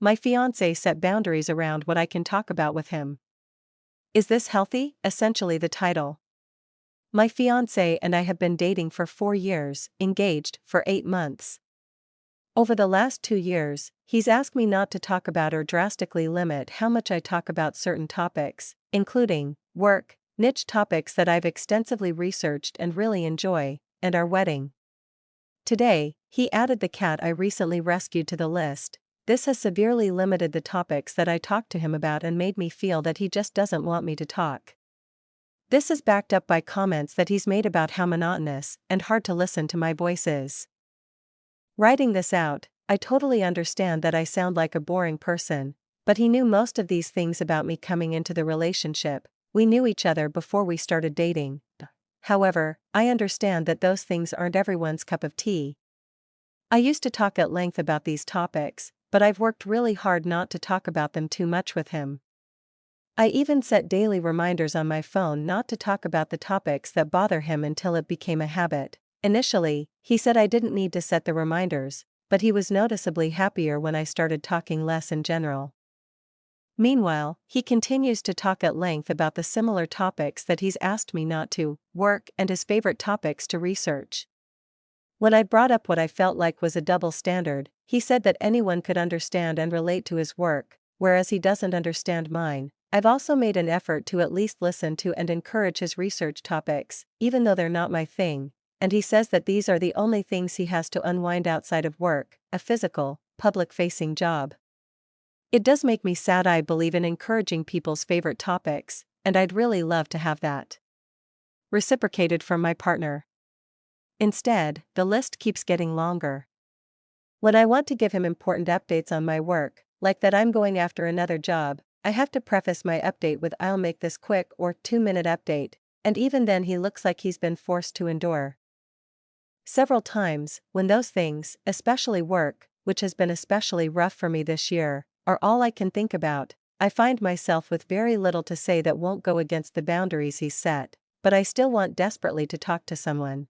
My fiance set boundaries around what I can talk about with him. Is this healthy? Essentially the title. My fiance and I have been dating for 4 years, engaged for 8 months. Over the last 2 years, he's asked me not to talk about or drastically limit how much I talk about certain topics, including work, niche topics that I've extensively researched and really enjoy, and our wedding. Today, he added the cat I recently rescued to the list. This has severely limited the topics that I talk to him about and made me feel that he just doesn't want me to talk. This is backed up by comments that he's made about how monotonous and hard to listen to my voice is. Writing this out, I totally understand that I sound like a boring person, but he knew most of these things about me coming into the relationship. We knew each other before we started dating. However, I understand that those things aren't everyone's cup of tea. I used to talk at length about these topics, but I've worked really hard not to talk about them too much with him. I even set daily reminders on my phone not to talk about the topics that bother him until it became a habit. Initially, he said I didn't need to set the reminders, but he was noticeably happier when I started talking less in general. Meanwhile, he continues to talk at length about the similar topics that he's asked me not to, work and his favorite topics to research. When I brought up what I felt like was a double standard, he said that anyone could understand and relate to his work, whereas he doesn't understand mine. I've also made an effort to at least listen to and encourage his research topics, even though they're not my thing, and he says that these are the only things he has to unwind outside of work, a physical, public-facing job. It does make me sad. I believe in encouraging people's favorite topics, and I'd really love to have that reciprocated from my partner. Instead, the list keeps getting longer. When I want to give him important updates on my work, like that I'm going after another job, I have to preface my update with "I'll make this quick" or 2-minute update, and even then he looks like he's been forced to endure. Several times, when those things, especially work, which has been especially rough for me this year, are all I can think about, I find myself with very little to say that won't go against the boundaries he's set, but I still want desperately to talk to someone.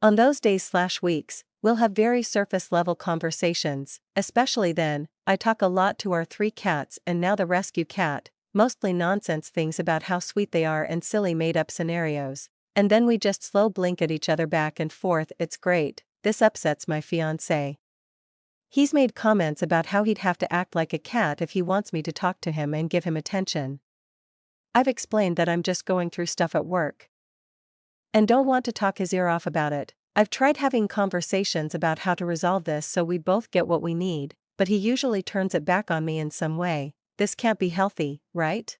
On those days/weeks, we'll have very surface-level conversations, especially then. I talk a lot to our 3 cats and now the rescue cat, mostly nonsense things about how sweet they are and silly made-up scenarios, and then we just slow blink at each other back and forth. It's great. This upsets my fiancé. He's made comments about how he'd have to act like a cat if he wants me to talk to him and give him attention. I've explained that I'm just going through stuff at work and don't want to talk his ear off about it. I've tried having conversations about how to resolve this so we both get what we need, but he usually turns it back on me in some way. This can't be healthy, right?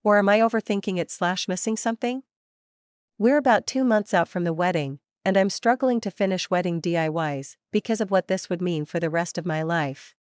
Or am I overthinking it/missing something? We're about 2 months out from the wedding, and I'm struggling to finish wedding DIYs because of what this would mean for the rest of my life.